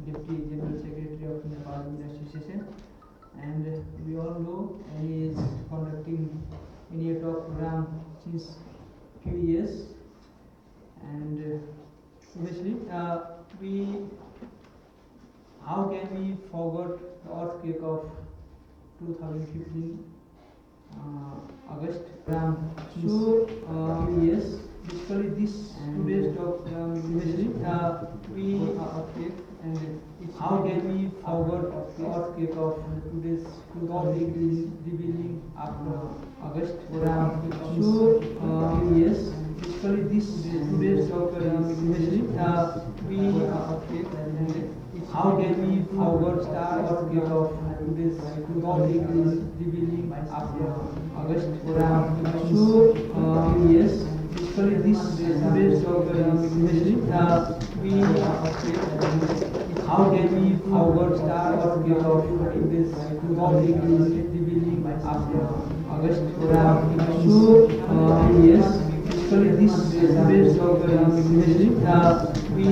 Deputy General Secretary of Nepal Women Association, and we all know NEA is conducting NEA talk program since few years, and obviously we how can we forget the earthquake of 2015 August program? So yes, basically this today's talk obviously we earthquake, and how can we forget the earthquake of today's 2015 revealing after August program? So yes, basically this today's talk obviously we earthquake, and how can we forget the earthquake of today's 2015 revealing after August program? So yes, basically this today's talk obviously we how can we forget the earthquake of today's 2015 revealing after August program? So yes, basically this today's talk obviously we how can we forget the earthquake of today's 2015 revealing after August program? So yes, basically this today's talk obviously we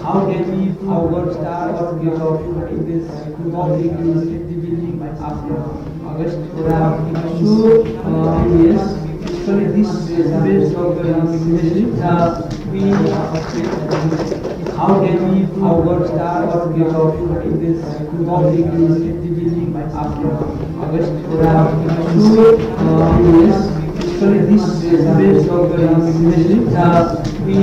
how can we forget the earthquake of today's 2015 revealing after August program? So yes, basically this today's talk obviously we how can we forget the earthquake of today's 2015 revealing after August program? So yes, basically this today's talk obviously we how can we forget the earthquake of today's 2015 revealing after August program? So yes, basically this today's talk obviously we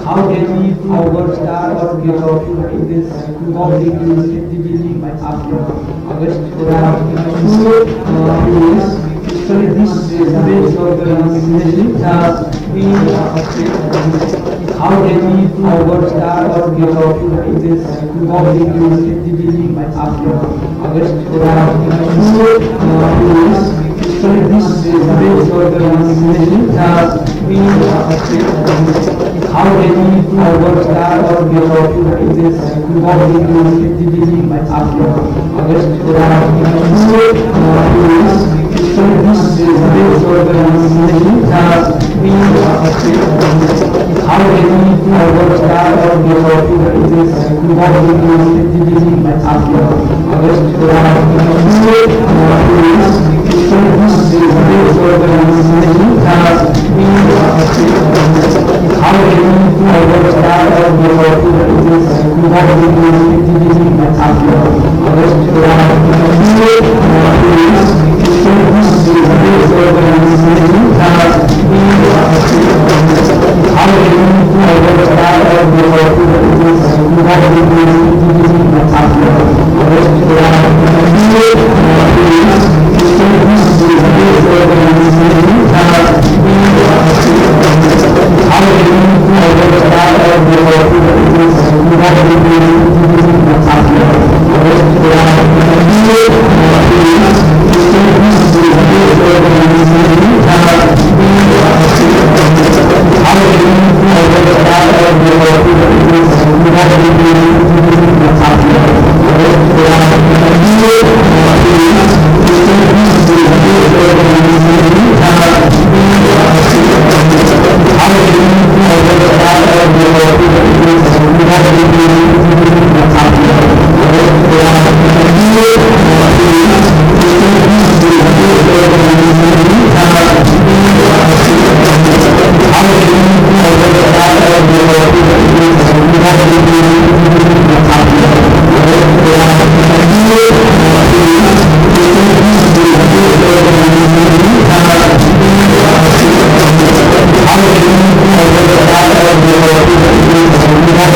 how can we forget the earthquake of today's 2015 revealing after August program? So yes, basically this today's talk obviously we how can we forget the earthquake of today's 2015 revealing after August program? So yes, basically this today's talk obviously we how can we forget the earthquake of today's 2015 revealing after August program? So yes, basically this today's talk obviously we how can we forget the earthquake of today's 2015 revealing after August program? So yes, basically this today's talk obviously we how can we forget the earthquake of today's 2015 revealing after August program? So yes, basically this today's talk obviously we how can we forget the earthquake of today's 2015 revealing after August program? So yes, basically this today's talk obviously we how can we forget the earthquake of today's 2015 revealing after August program? So yes, basically this today's talk obviously we how can we forget the earthquake of today's 2015 revealing after August program? So yes, basically this today's talk obviously we how can we forget the earthquake of today's 2015 revealing after August program? So yes, basically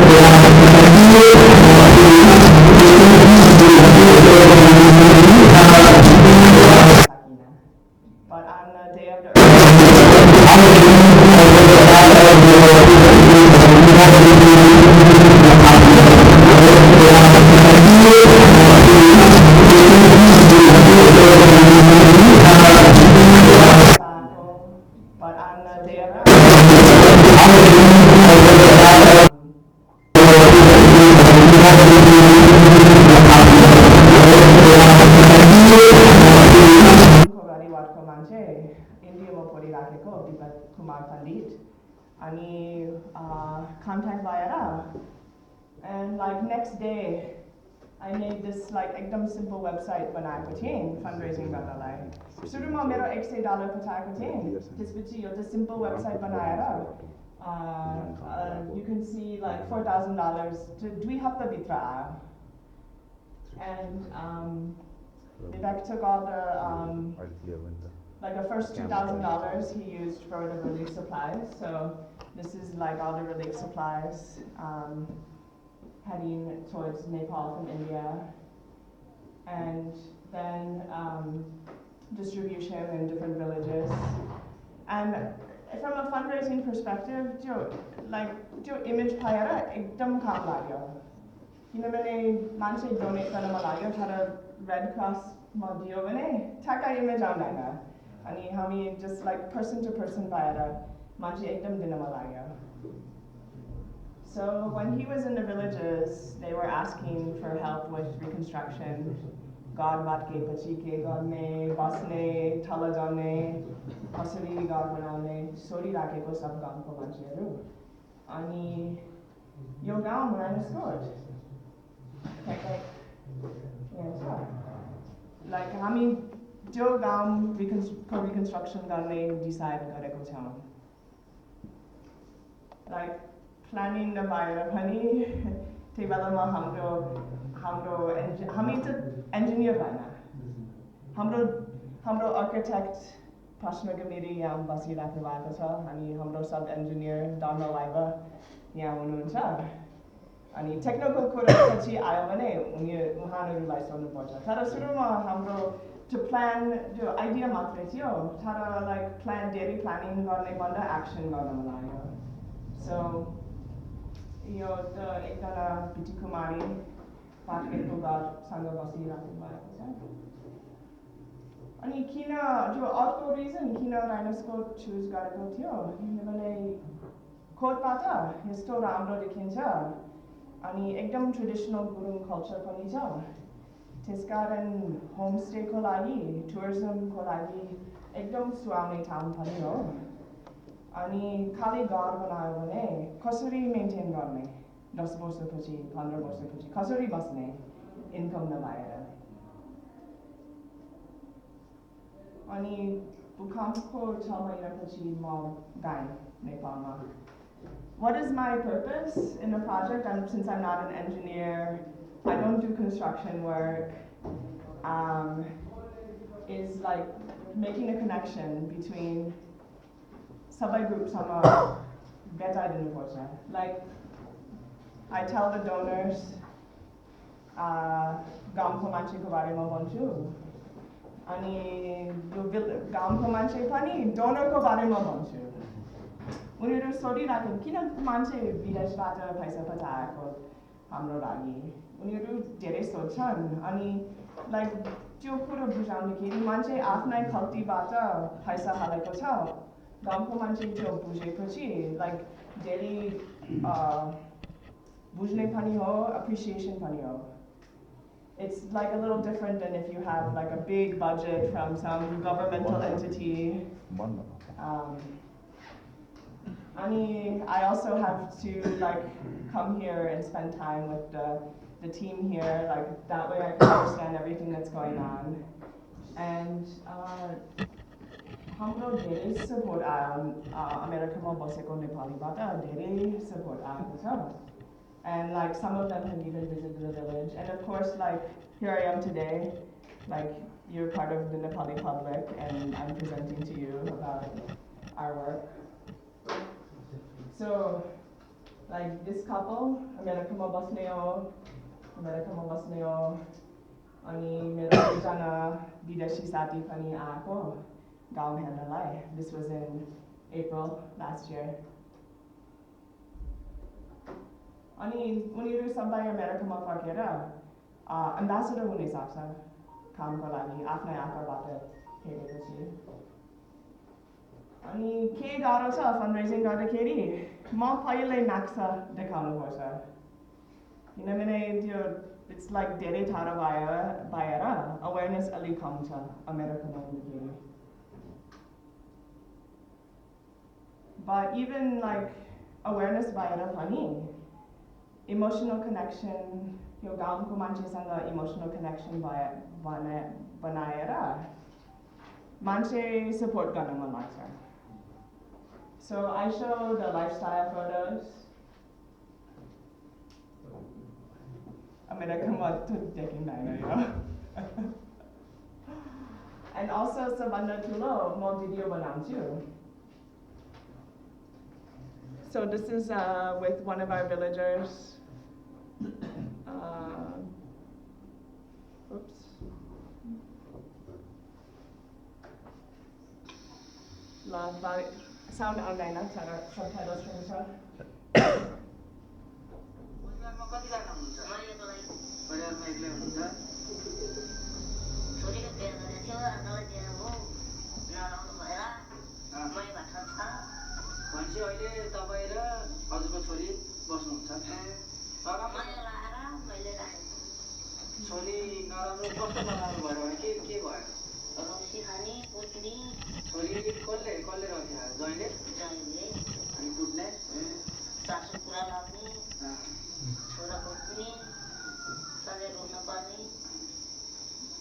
this today's talk obviously we But on the day of the how can we forget the earthquake of today's 2015 revealing after August program? So yes, basically this today's talk obviously we but on the day of the how can we forget the earthquake of today's 2015 revealing after August program? So Khogari Watko Manche, India Mopori Rakeko, Dipat Kumar Pandit, Ani contact via and like next day I made this like ekdam simple website बनाएको थिएँ fundraising गर्नलाई सुरुमा मेरो $100 पठाएको थिएँ त्यसपछि एउटा simple website बनाएर you can see like $4,000 to 2 हप्ताभित्र आयो and Vivek took all the like the first $2,000 he used for the relief supplies. So this is like all the relief supplies heading towards Nepal from India, and then distribution in different villages. And from a fundraising perspective, जो image पाएर एकदम काम लाग्यो. किनभने मान्छे donate गर्न मन लाग्यो तर Red Cross मा दियो भने ठ्याक्कै image आउँदैन. अनि हामी just like person to person पाएर मान्छे एकदम दिन मन लाग्यो. So when he was in the villages, they were asking for help with reconstruction. God matke pachi ke गर्ने, बस्ने, थलो जाने, कसरी घर बनाउने, सोरी राखेको सब गाउँको मान्छेहरू. अनि यो गाउँ Ranascourt. Like हामी जो गाउँ reconstruction गर्ने decide गरेको छौँ. Like planning the भएर पनि त्यही बेलामा हामी त engineer भएन. हाम्रो architect प्रश्न कमिटी यहाँ बसिराख्नु भएको छ अनि हाम्रो सब engineer Dharma Laiva यहाँ हुनुहुन्छ. अनि technical कुरापछि आयो भने उहाँहरूलाई सोध्नुपर्छ. तर सुरुमा हाम्रो to plan जो idea मात्रै थियो तर like धेरै planning गर्ने भन्दा action गर्न मन लाग्यो. So यो त एकजना पिटी कुमारी पाकेको घरसँग बसिराख्नु भएको छ. अनि किन जो अर्को reason किन Ranascourt choose गरेको थियो किनभने कोटबाट यस्तो राम्रो देखिन्छ अनि एकदम traditional गुरुङ culture पनि छ. त्यसकारण homestay को लागि tourism को लागि एकदम सुहाउने ठाउँ पनि हो. अनि खाली घर बनायो भने कसरी maintain गर्ने 10 वर्षपछि 15 वर्षपछि कसरी बस्ने income नभएर. अनि भूकम्पको 6 महिनापछि म गएँ नेपालमा. What is my purpose in the project? And since I'm not an engineer, I don't do construction work. Is like making a connection between sub-groups on better than like I tell the donors, गाउँको मान्छेको बारेमा भन्छु अनि गाउँको मान्छे पनि डोनरको बारेमा भन्छु. उनीहरू सोधिराख्छन् किन मान्छे विदेशबाट पैसा पठाएको हाम्रो लागि. उनीहरू धेरै सोध्छन् अनि like त्यो कुरा बुझाउँदाखेरि मान्छे आफ्नै खल्तीबाट पैसा हालेको छ. गाउँको मान्छे त्यो बुझेपछि like धेरै बुझ्ने पनि हो, appreciation पनि हो. It's like a little different than if you have like a big budget from some governmental entity. I also have to like come here and spend time with the team here, like that way I can understand everything that's going on. And हाम्रो धेरै support अमेरिकामा बसेको नेपालीबाट धेरै support आएको छ. And like some of them have even visited the village. And of course, like here I am today, like you're part of the Nepali public and I'm presenting to you about our work. So like this couple, Amerikama Basneo, अनि मेरो एकजना विदेशी साथी पनि आएको गाउँ हेर्नलाई. This was in April last year. अनि उनीहरू सबै अमेरिकामा फर्केर एम्बेसडर हुने सक्छ कामको लागि आफ्नै आँखाबाट हेरेपछि. अनि के गाह्रो छ फन्डरेजिङ गर्दाखेरि म पहिल्यै नक्सा देखाउनुपर्छ किनभने त्यो it's like धेरै टाढो भएर awareness अलिक कम छ अमेरिकामा हुँदाखेरि. But even like awareness भएर पनि emotional connection यो गाउँको मान्छेसँग emotional connection बनाएर मान्छे support गर्न मन लाग्छ. So I show the lifestyle photos. America taking that. And also sabanda tulo mo video banamju. So this is with one of our villagers. Oops. Sound online subtitles from the show. भनेपछि अहिले तपाईँ र हजुरको छोरी बस्नुहुन्छ छोरी नराम्रो कस्तो नराम्रो भयो भने के भयो रक्सी खाने कुट्ने छोरी कसले रक्सी खायो जहिले अनि कुट्ने सासु कुरा लाग्ने छोरा कुट्ने सधैँ रोक्न पर्ने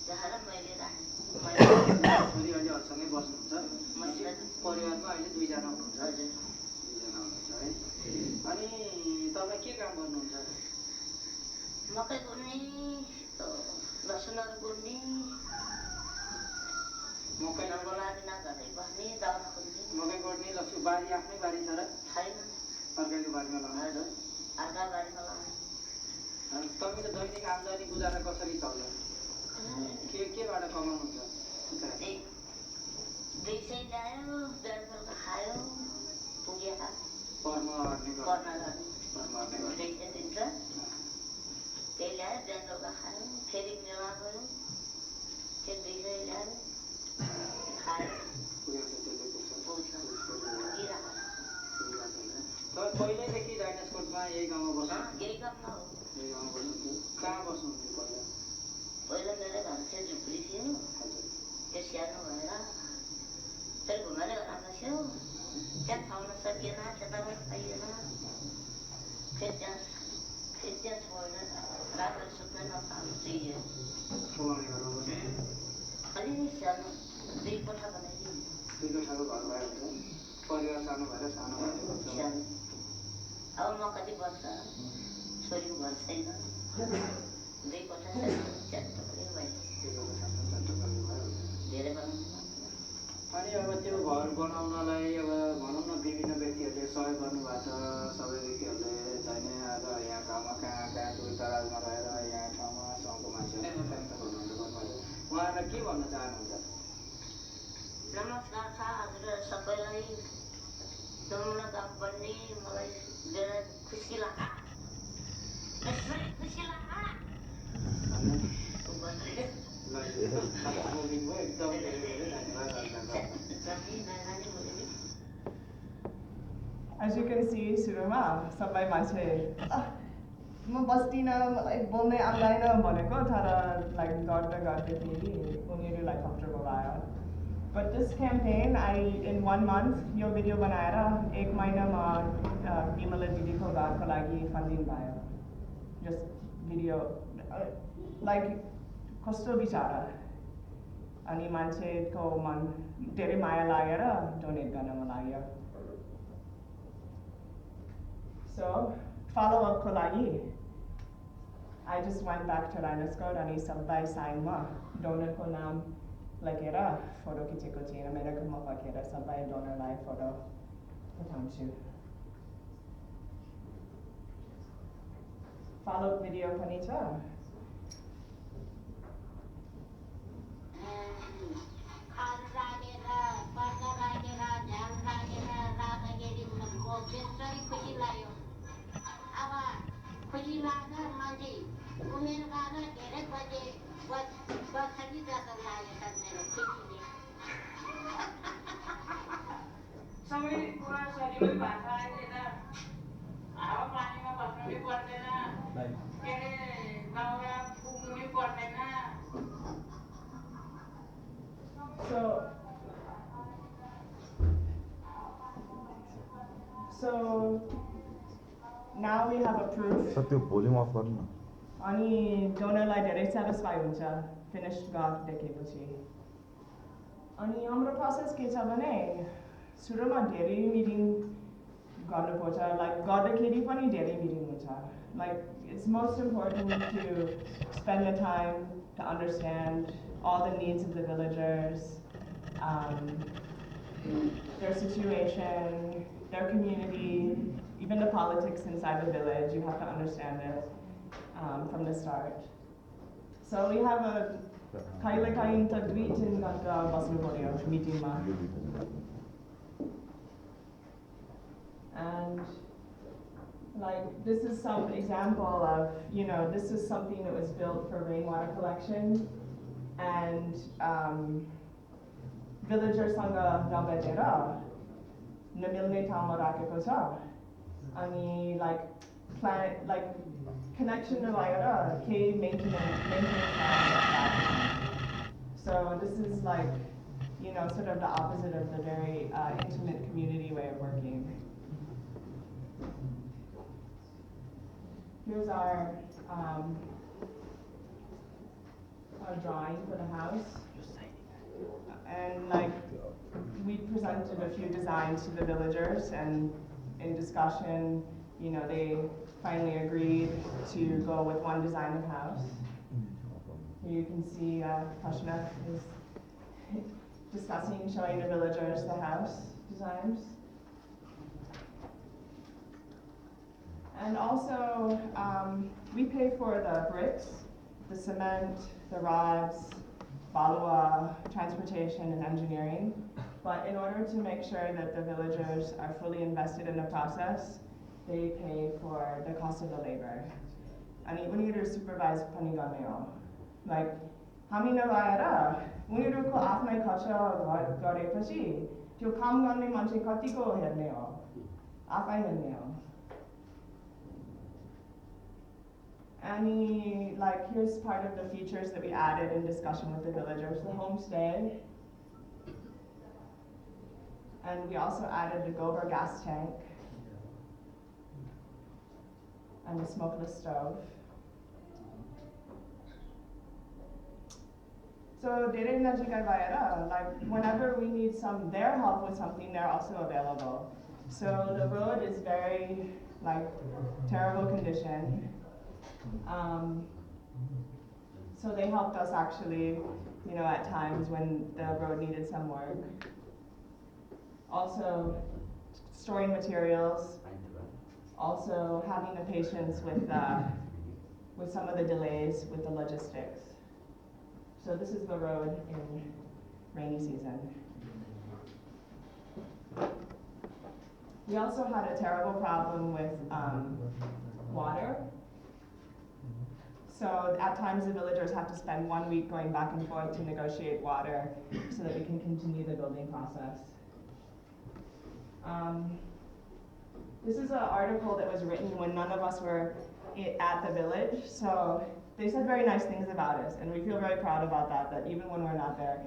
देखाएर मैले राखेँ छोरी अहिले हजुरसँगै बस्नुहुन्छ परिवारमा अहिले दुईजना हुनुहुन्छ दुईजना हुनुहुन्छ है अनि तपाईँ के काम गर्नुहुन्छ मकै गोड्ने लसुनहरू गोड्ने मकै नगोलाएर नगर्दै बस्ने दाउरा खोज्ने मकै गोड्ने लसुन बारी आफ्नै बारी छ र छैन अर्काको बारीमा लगाउनु अर्का बारीमा लगाउनु तपाईँको दैनिक आम्दानी गुजारा कसरी चल्छ केबाट कमाउनुहुन्छ दुईसै ल्यायो बेलुका खायो पुगेका पर्मा गर्ने दुईसै दिन्छ त्यही ल्यायो बेलुका खायो फेरि मेला गयो त्यो दुईसै ल्यायो खायो पहिल्यैदेखि डाइनासकोटमा यही गाउँमा बस्नु यही गाउँमा हो यही गाउँमा बस्नु कहाँ बस्नुहुन्थ्यो पहिला मेरो घर चाहिँ झुप्री थियो त्यो स्याहार्नु भएर फेरि घुमेर राम्रो थियो त्यहाँ खाउन सकिएन त्यताबाट पाइएन फेरि त्यहाँ छोडेर रातभरि सुत्न नपाउनु चाहियो अलि सानो 2 कोठा बनाइदिनु 2 कोठाको घर भयो भने परिवार सानो भएर सानो भयो अब म कति वर्ष छोरीको घर छैन 2 कोठा सानो च्याट्टो पनि भयो धेरै बनाउनु अनि अब त्यो घर बनाउनलाई अब भनौँ न विभिन्न व्यक्तिहरूले सहयोग गर्नुभएको छ सबै व्यक्तिहरूले चाहिने आज यहाँ गाउँमा कहाँ दूर दराजमा रहेर यहाँ ठाउँमा गाउँको मान्छेहरूले उहाँहरूलाई के भन्न चाहनुहुन्छ नमस्कार छ हजुर सबैलाई जमुना काम बन्ने मलाई धेरै खुसी लाग्छ खुसी लाग्छ As you can see, सुरुमा सबै मान्छे म बस्दिन मलाई बोल्नै आउँदैन भनेको तर लाइक गर्दै फेरि उनीहरूलाई कम्फर्टेबल भयो. But this campaign, in 1 month yo video बनाएर 1 महिनामा विमला दिदीको घरको लागि फन्डिङ भयो. Just भिडियो लाइक कस्तो विचार अनि मान्छेको मन धेरै माया लागेर डोनेट गर्न मन लाग्यो. So follow up को लागि I just went back to Rhinoscope अनि सबै साइनमा डोनर को नाम लेखेर फोटो खिचेको थिएँ. मेरो घरमा फर्केर सबै डोनरलाई फोटो पठाउँछु. follow up भिडियो पनि छ. खुसी लाग्छ मान्छे उमेर गएर धेरै बजे बस्छी जस्तो लागेको छ मेरो खुसीले सबै कुरा सजिलो भएको अहिले त हावा पानीमा बस्नु पनि पर्दैन के अरे गाउँमा पुग्नु पनि पर्दैन. So So now we have approved. Sir त्यो भोल्युम अफ गर्नु न अनि डोनरलाई धेरै सेटिस्फाई हुन्छ फिनिस्ड वर्क देखेपछि अनि हाम्रो प्रोसेस के छ भने सुरुमा धेरै मिटिङ गर्नुपर्छ लाइक गर्दाखेरि पनि धेरै मिटिङ हुन्छ like it's most important to spend the time to understand all the needs of the villagers, their situation, their community, even the politics inside the village. You have to understand it from the start. So we have a kaila kainta greeting ganga basnu meeting ma. And like this is some example of, this is something that was built for rainwater collection and villagers sanga nabedera namilne tama rakeko cha ani like connection nabhayera ke maintenance so this is like sort of the opposite of the very intimate community way of working. Here's our drawing for the house. And we presented a few designs to the villagers and in discussion, they finally agreed to go with one design of house. Here you can see Kashna is showing the villagers the house designs. And also, we pay for the bricks, the cement, the rods, balua, transportation, and engineering. But in order to make sure that the villagers are fully invested in the process, they pay for the cost of the labor. And even if you supervise panigameo, like, hamina vaera, उनीहरुको आफ्नै खर्च गरेपछि त्यो काम गर्ने मान्छे कतिको हेर्ने हो आफै हेर्ने हो And here's part of the features that we added in discussion with the villagers, the homestay. And we also added the gobar gas tank and the smokeless stove. So whenever we need their help with something, they're also available. So the road is very terrible condition. So they helped us actually, at times when the road needed some work. Also, storing materials, also having the patience with some of the delays with the logistics. So this is the road in rainy season. We also had a terrible problem with water. So at times the villagers have to spend 1 week going back and forth to negotiate water so that we can continue the building process. This is an article that was written when none of us were at the village. So they said very nice things about us, and we feel very proud about that even when we're not there,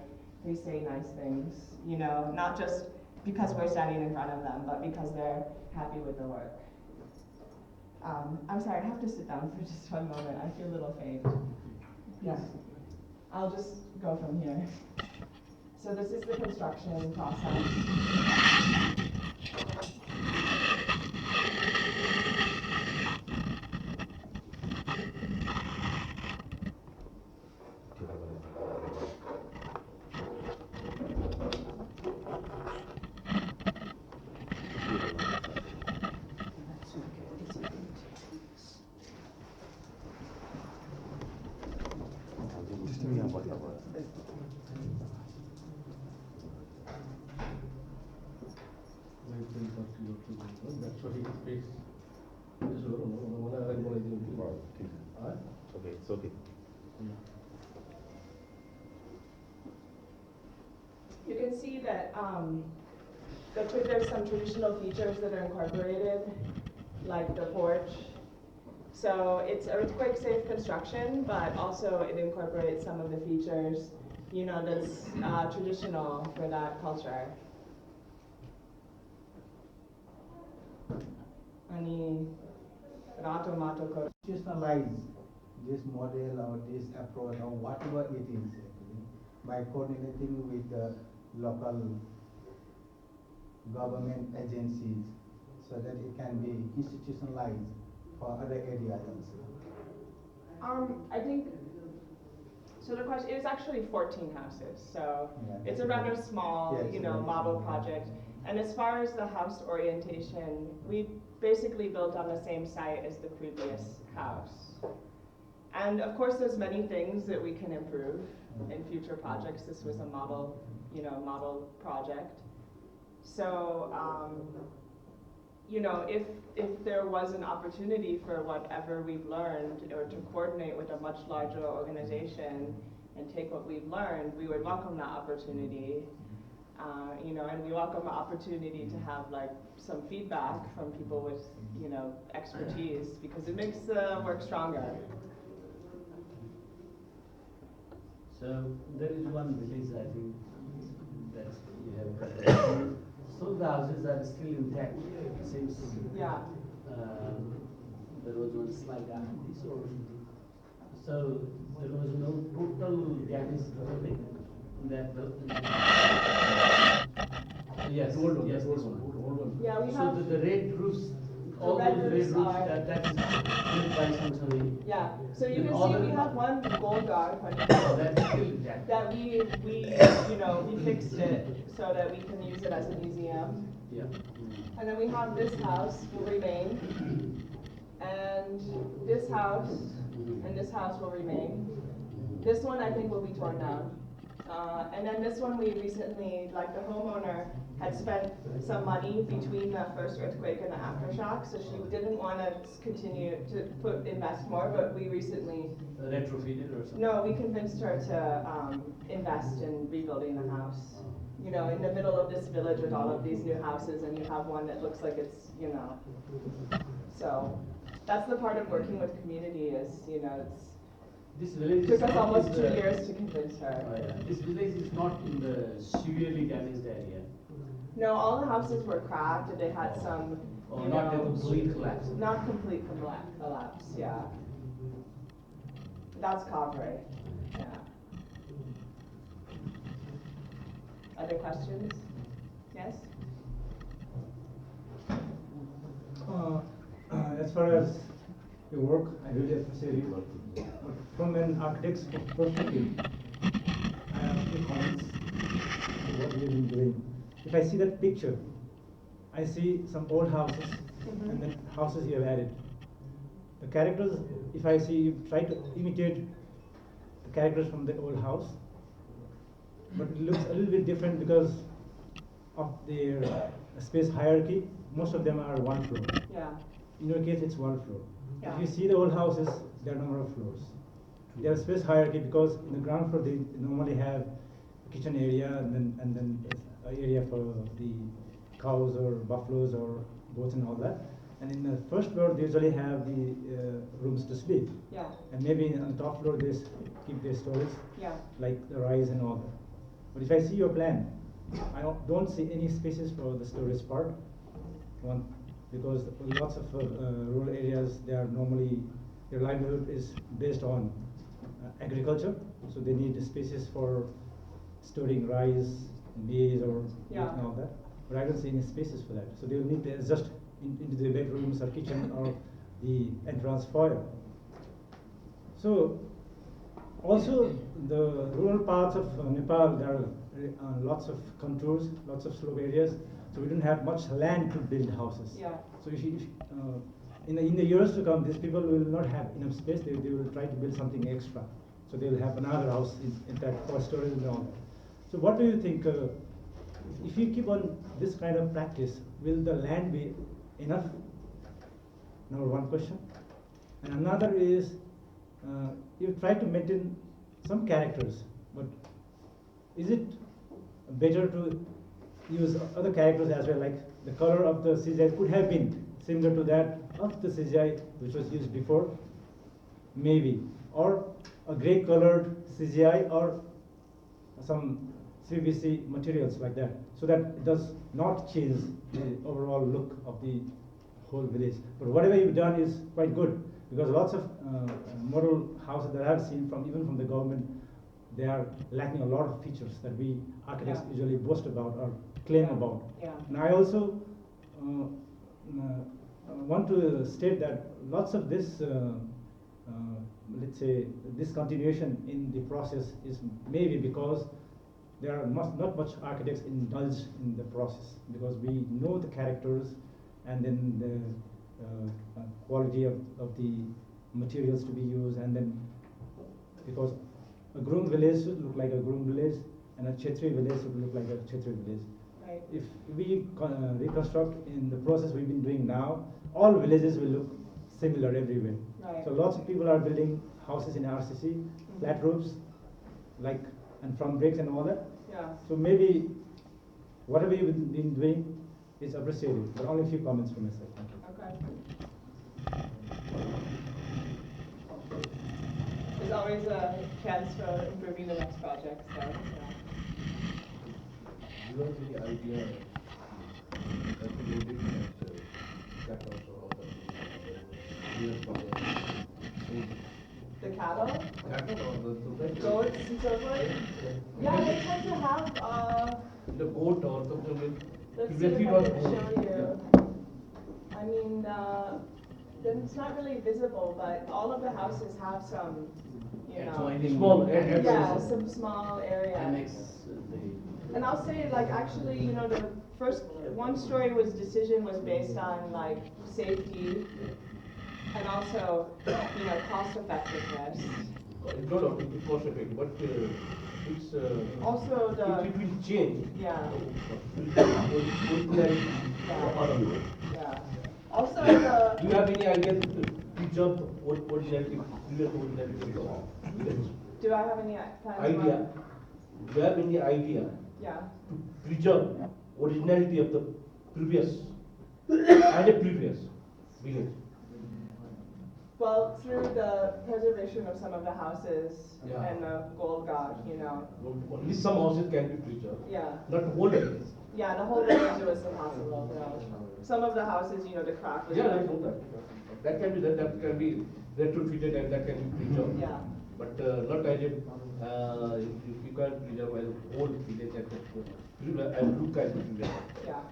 they say nice things, not just because we're standing in front of them, but because they're happy with the work. I'm sorry, I have to sit down for just one moment. I feel a little faint. Yeah. I'll just go from here. So this is the construction process. It's okay. You can see that there's some traditional features that are incorporated, like the porch. So it's earthquake-safe construction, but also it incorporates some of the features, that's traditional for that culture. Rato Mato Koro. Institutionalize this model or this approach or whatever it is actually by coordinating with the local government agencies so that it can be institutionalized for other areas also. I think, so the question, it's actually 14 houses, so Yeah, it's a rather small, yeah, it's you a know, very model small. project. And as far as the house orientation, we basically built on the same site as the previous house. And of course, there's many things that we can improve in future projects. This was a model, you know, model project. So, you know, if there was an opportunity for whatever we've learned or to coordinate with a much larger organization and take what we've learned, we would welcome that opportunity. You know, and we welcome the opportunity to have like some feedback from people with, you know, expertise because it makes the work stronger. So there is one village I think that you have. So the houses are still intact since Yeah. there was one slide after this, or so there was no total damage to the building. That yes, yes, this one. Yeah, we So have. the red roofs, The all red those red roofs roofs, are- that is built by somebody. Yeah, so you And can all see the- we have one Gorkha That's still intact. that we you know, we fixed it so that we can use it as a museum. Yeah. And then we have this house will remain, and this house and this house will remain. This one I think will be torn down. And then this one we recently, like the homeowner had spent some money between the first earthquake and the aftershock, so she didn't want to continue to invest more, but we recently, Retrofitted or something? no, we convinced her to invest in rebuilding the house. You know, in the middle of this village with all of these new houses, and you have one that looks like it's, you know. So that's the part of working with community is, you know, This village it is took us not almost in 2 the- years to convince her. Oh, yeah. This village is not in the severely damaged area. No, all the houses were cracked, and they had some, Or you not a know, complete collapse. not complete collapse, yeah. That's Covray, yeah. Other questions? Yes? As far as your work, I really appreciate it. But from an architect's perspective, I have a few comments on what you've been doing. If I see that picture, I see some old houses and then houses you have added. The characters, if I see you try to imitate the characters from the old house, but it looks a little bit different because of their space hierarchy. Most of them are one floor. Yeah, In your case, it's one floor. Yeah. If you see the old houses, there are a number of floors. There is space hierarchy because in the ground floor they normally have a kitchen area and then an area for the cows or buffaloes or goats and all that. And in the first floor they usually have the rooms to sleep. yeah, And maybe on the top floor they keep their storage yeah, like the rice and all that. But if I see your plan, I don't see any spaces for the storage part. One, because lots of rural areas, they are normally, their livelihood is based on agriculture, so they need spaces for storing rice, maize or wheat Yeah. and all that. But I don't see any spaces for that, so they will need to adjust into the bedrooms or kitchen or the entrance foyer. So also the rural parts of Nepal, there are lots of contours, lots of slope areas, so we don't have much land to build houses. yeah, So in the years to come, these people will not have enough space. They will try to build something extra. So they will have another house in that for storage and all that. So what do you think? If you keep on this kind of practice, will the land be enough? Number one question. And another is, you try to maintain some characters, but is it better to use other characters as well, like the color of the CGI could have been similar to that of the CGI which was used before, maybe, or a grey colored CGI or some CVC materials like that, so that it does not change the overall look of the whole village. But whatever you've done is quite good, because lots of model houses that I've seen from even from the government, they are lacking a lot of features that we architects Yeah. usually boast about or claim Yeah. about. Yeah. And I also want to state that lots of this, let's say, discontinuation in the process is maybe because there are not much architects indulged in the process, because we know the characters and then the quality of the materials to be used, and then because a Groom village should look like a Groom village and a Kshetri village should look like a Kshetri village. Right. If we reconstruct in the process we've been doing now, all villages will look similar everywhere. Right. So lots of people are building houses in RCC, flat roofs, like, and from bricks and all that. Yeah. So maybe whatever you've been doing is appreciated, but only a few comments from myself. Thank you. Okay. There's always a chance for improving the next project, so, yeah. Do you have any idea calculating that also of the US project? The cattle, That or the goats and so forth. Yeah, they tend to have, the goat or something with let's see previously if I was can goat. show you. I mean, then it's not really visible, but all of the houses have some, you know. Adjoining. Small, Yeah, some small area. Annex, And I'll say, like, actually, you know, the first, one story decision was based on, like, safety and also, you know, cost effectiveness. It's not of the cost effect, but it's Also it the, will change. yeah, Originality Yeah. of it. yeah. Also Do the, you have any idea to preserve originality, previous originality of the village? do I have any plans? Idea? Do you have any idea Yeah. to preserve originality of the previous and a previous village? Well, through the preservation of some of the houses Yeah. and the Gorkha, you know, Only some houses can be preserved, yeah. not the whole village. Yeah, the whole village was impossible, you know. Some of the houses, you know, the crack was. Yeah, I know that. That can be, that can be retrofitted and that can be preserved. Yeah. But not as if you can't preserve as a whole village and look at the village. Yeah.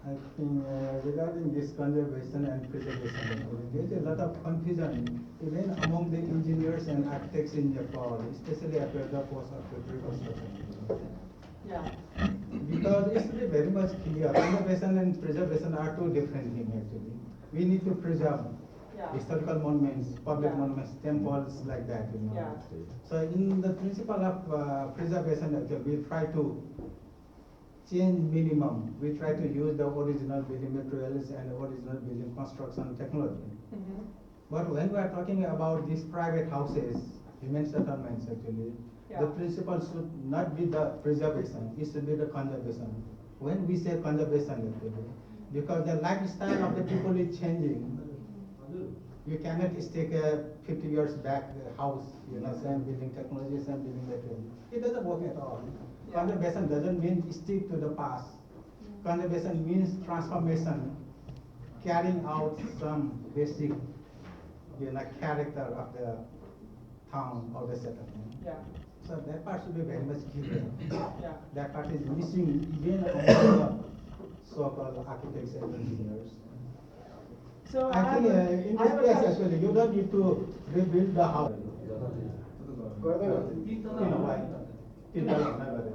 I think regarding this conservation and preservation, there is a lot of confusion even among the engineers and architects in Nepal, especially after the post of reconstruction. Yeah. Because it's very much clear, conservation and preservation are two different things actually. We need to preserve Yeah. historical monuments, public Yeah. monuments, temples like that, you know. Yeah. So in the principle of preservation, actually, we try to change minimum. We try to use the original building materials and original building construction technology. Mm-hmm. But when we are talking about these private houses, human settlements actually, the Yeah. principle should not be the preservation, it should be the conservation. When we say conservation actually, because the lifestyle of the people is changing, you cannot stick a 50 years back house, you know, same building technology, same building material. It doesn't work at all. Yeah. Conservation doesn't mean stick to the past. Conservation means transformation, carrying out some basic, you know, character of the town or the settlement. Yeah. So that part should be very much clear. Yeah. That part is missing even among the so-called architects and engineers. So I think in I this have a case question. actually, you don't need to rebuild the house.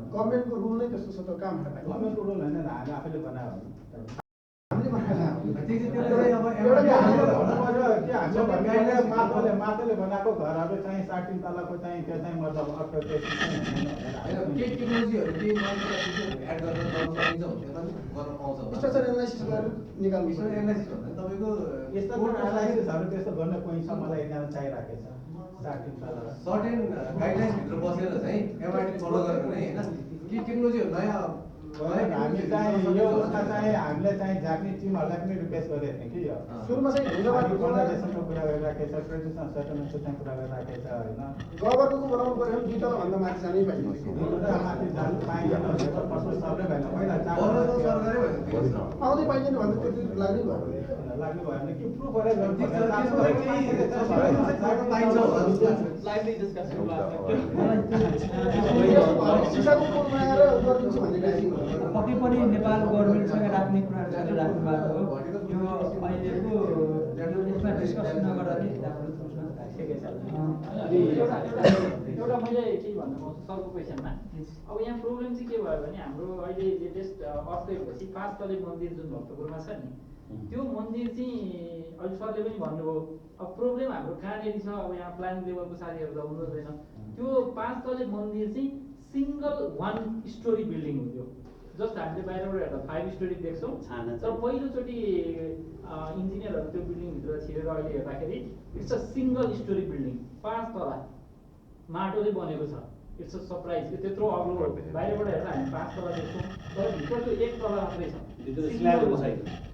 गभर्मेन्टको rule नै त्यस्तो छ त काम गभर्मेन्टको rule होइन नि, हामी आफैले बनायो हामीले बनाएको माटोले बनाएको घरहरू चाहिँ 60 तलाको चाहिँ त्यो चाहिँ मतलब अर्को त्यो टेक्नोलोजीहरू केही एड गरेर गर्न सकिन्छ भने गर्न पाउँछ स्ट्रक्चर एनालाइसिस गरेर निकाल्नु तपाईँको यस्तो एनालाइसिसहरू त्यस्तो गर्न कोही छ, मलाई एकजना चाहिरहेको छ 60 तला सर्टेन गाइडलाइन्स भित्र बसेर चाहिँ एमआरटी फलो गरेर नै हैन के टेक्नोलोजीहरू नयाँ हामी चाहिँ यो उसमा चाहिँ हामीले चाहिँ जापानिज टिमहरूलाई पनि रिक्वेस्ट गरेको थियौँ कि यो सुरुमा चाहिँ ढुङ्गाबाट कन्जर्भेसनको कुरा गरिराखेको छ, ट्रेडिसनल सेटलमेन्टको चाहिँ कुरा गरिराखेको छ होइन। गभर्नरको बनाउनु पर्यो भने 2 तला भन्दा माथि जानै पाइन्छ। माथि जानु पाइँदैन भनेर त प्रश्न सर्दै भएन। पहिला आउँदै पाइँदैन भन्दा त्यति लाग्नै भयो। लाग्नु भयो भने के प्रुफ गरेर गर्नु पर्छ। लाइभली डिस्कसन सिसाको पुल बनाएर गरिदिन्छु भन्ने गाइसिङ पक्कै पनि नेपाल गभर्मेन्टसँग राख्ने कुराहरू चाहिँ राख्नु भएको हो। यो अहिलेको यसमा डिस्कस नगर्दा नै राम्रो एउटा मैले के भन्नु पाउँछु सरको क्वेसनमा, अब यहाँ प्रब्लम चाहिँ के भयो भने हाम्रो अहिले लेटेस्ट अर्थक्वेकपछि 5 तले मन्दिर जुन भक्तपुरमा छ नि, त्यो मन्दिर चाहिँ अहिले सरले पनि भन्नुभयो अब प्रब्लम हाम्रो कहाँनिर छ। अब यहाँ प्लानिङ लेभलको साथीहरू त हुनु हुँदैन। त्यो 5 तले मन्दिर चाहिँ सिङ्गल 1 स्टोरी बिल्डिङ हो। त्यो जस्ट हामीले बाहिरबाट हेर्दा 5 स्टोरी देख्छौँ, तर पहिलोचोटि इन्जिनियरहरू त्यो बिल्डिङभित्र छिरेर अहिले हेर्दाखेरि it's a single story building 5 तला माटोले बनेको छ। It's a surprise. त्यो त्यत्रो अग्लो बाहिरबाट हेर्दा हामी 5 तला देख्छौँ, तर भित्र त्यो 1 तला मात्रै छ,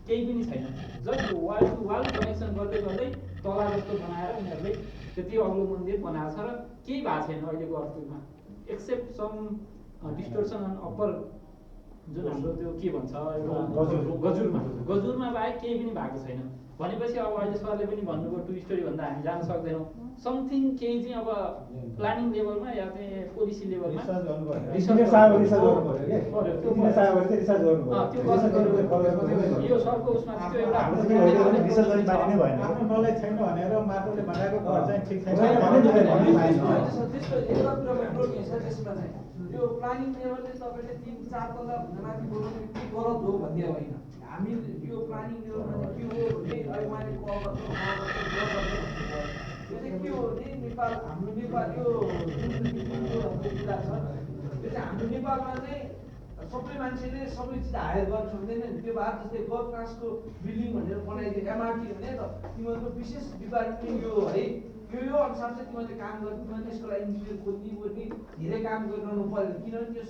केही पनि छैन। जस्ट वाल टु वाल कनेक्सन गर्दै गर्दै तला जस्तो बनाएर उनीहरूले त्यति अग्लो मन्दिर बनाएको छ र केही भएको छैन अहिलेको अर्थमा, एक्सेप्ट सम डिस्टोर्सन अन अप्पर जुन हाम्रो त्यो के भन्छ गजुरमा बाहेक केही पनि भएको छैन। भनेपछि अब अहिले सरले पनि भन्नुभयो 2 स्टोरी भन्दा हामी जान सक्दैनौँ। समथिङ केही चाहिँ अब प्लानिङ लेभलमा या चाहिँ पोलिसी लेभलमा यो सरको उसमा त्यो एउटा आफ्नो नलेज छैन भनेर माटोले बनाएको घर चाहिँ ठिक छैन। यो प्लानिङ लेभलले तपाईँले 3-4 तला भन्दा माथि बोलाउनु के गलत हो भन्ने होइन। हामी यो प्लानिङ लेभलमा चाहिँ के हो भने अहिले मैले कल गर्छु यो चाहिँ के हो भने नेपाल हाम्रो नेपाल यो कुरा छ, त्यो चाहिँ हाम्रो नेपालमा चाहिँ सबै मान्छेले सबै चिज हायर गर्न सक्दैन नि। त्यो भएर जस्तै गोर्खाको बिल्डिङ भनेर बनाइदियो एमआरटी भने त तिमीहरूको विशेष डिपार्टमेन्ट यो है यो अनुसार चाहिँ तिमीहरूले काम गर्नु, तिमीहरूले त्यसको लागि इन्जिनियर खोज्ने ओर्ने धेरै काम गरिरहनु पऱ्यो। किनभने त्यो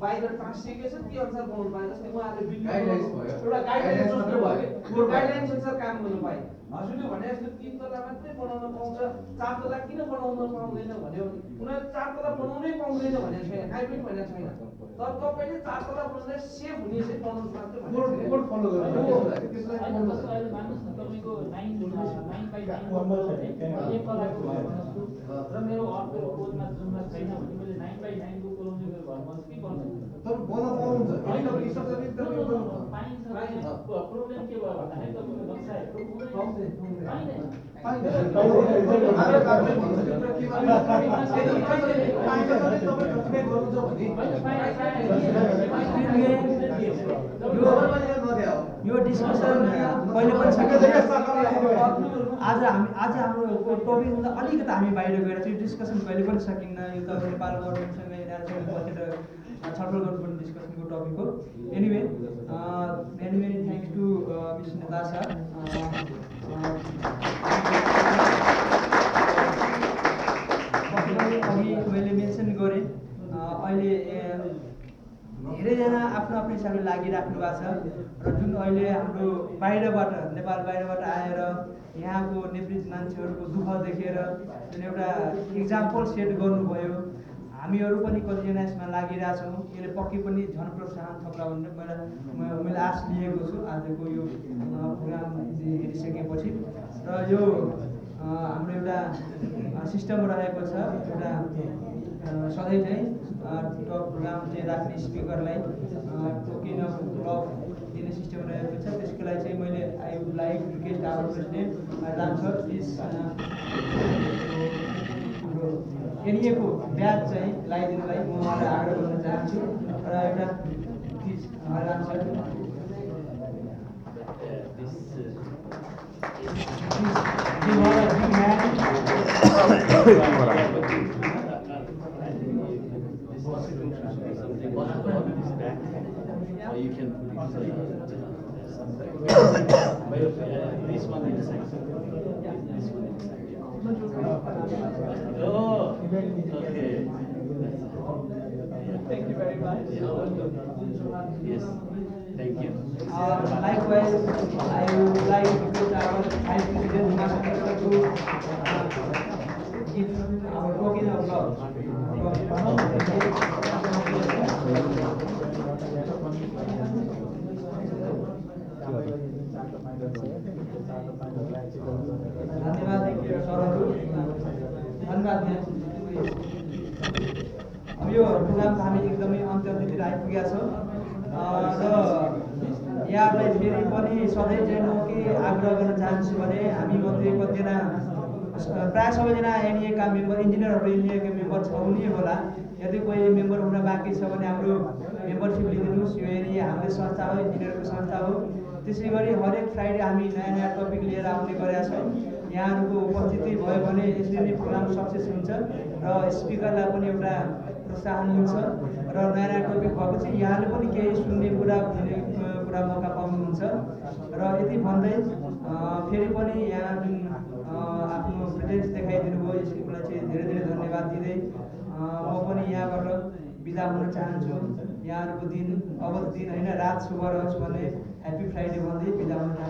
बाहिर टाँसिएको छ, त्यो अनुसार बनाउनु पायो। जस्तै उहाँहरूले बिल्डिङ एउटा गाइडलाइन सोच्नु भयो, त्यो गाइडलाइन अनुसार काम गर्नु पायो। हजुरले भने जस्तो 3 तला मात्रै बनाउन पाउँछ, 4 तला किन बनाउन पाउँदैन भन्यो भने उनीहरूले 4 तला बनाउनै पाउँदैन भनेको छैन, काहीँ पनि भनेको छैन। तर तपाईँले 4 तला बनाउँदा सेफ हुने चाहिँ बनाउनु मात्रै कोड फलो गर्नु तपाईँको 9 by 9 र मेरो अर्को कोडमा जुनमा छैन भने मैले 9 by 9 को कोलोनी घर भन्छु के गर्नु तर बनाउन पाउनुहुन्छ होइन पाइन्छ। प्रब्लम के भयो भन्दाखेरि तपाईँको नक्साहरू यो डिस्कसन पहिले पनि आज हाम्रो टपिक हुँदा अलिकति हामी बाहिर गएर चाहिँ डिस्कसन कहिले पनि सकिन्न। यो त नेपाल गभर्मेन्टसँग बसेर छलफल गर्नुपर्ने डिस्कसनको टपिक हो। Anyway many thanks to miss Natasha. अघि मैले मेन्सन गरेँ अहिले धेरैजना आफ्नो आफ्नो हिसाबले लागिराख्नु भएको छ र जुन अहिले हाम्रो बाहिरबाट नेपाल बाहिरबाट आएर यहाँको नेतृत्व मान्छेहरूको दुःख देखेर जुन एउटा इक्जाम्पल सेट गर्नुभयो, हामीहरू पनि कतिजना यसमा लागिरहेछौँ। यसले पक्कै पनि झन् प्रोत्साहन थप्ला भनेर मैले आश लिएको छु आजको यो प्रोग्राम हेरिसकेपछि। र यो हाम्रो एउटा सिस्टम रहेको छ, एउटा सधैँ चाहिँ टप प्रोग्राम चाहिँ राख्ने स्पिकरलाई टोकेन अफ दिने सिस्टम रहेको छ। त्यसको लागि चाहिँ मैले I would like request our president Ram sir please हाम्रो NEA को ब्याज चाहिँ लगाइदिनुलाई म उहाँलाई आग्रह गर्न चाहन्छु। र एउटा please Ram sir You can put it this one in the second. This one in the second. Oh, okay. Thank you very much. Yes, thank you. Likewise, I would like to request our Vice President Master to give our token of love. धन्यवाद सरहरू धन्यवाद अब यो programme हामी एकदमै अन्त्यतिर आइपुगेका छौँ र यहाँलाई फेरि पनि सधैँ चाहिँ म के आग्रह गर्न चाहन्छु भने हामी मध्ये कतिजना प्रायः सबैजना NEA का मेम्बर इन्जिनियरहरू NEA का मेम्बर हुने होला यदि कोही मेम्बर हुन बाँकी छ भने हाम्रो मेम्बरसिप लिदिनुहोस् यो NEA हाम्रो संस्था हो इन्जिनियरको संस्था हो त्यसै गरी हरेक फ्राइडे हामी नयाँ नयाँ टपिक लिएर आउने गरेका छौँ यहाँहरूको उपस्थिति भयो भने यसरी नै प्रोग्राम सक्सेस हुन्छ र स्पिकरलाई पनि एउटा प्रोत्साहन मिल्छ र नयाँ नयाँ टपिक भएपछि यहाँले पनि केही सुन्ने कुरा मौका पाउनुहुन्छ र यति भन्दै फेरि पनि यहाँ जुन आफ्नो प्रेजेन्स देखाइदिनु भयो यसको लागि चाहिँ धेरै धेरै धन्यवाद दिँदै म पनि यहाँबाट बिदा हुन चाहन्छु यहाँहरूको दिन अवध दिन होइन रात शुभ रहोस् भन्ने ह्याप्पी फ्राइडे भन्दै बिदा हुन चाहन्छु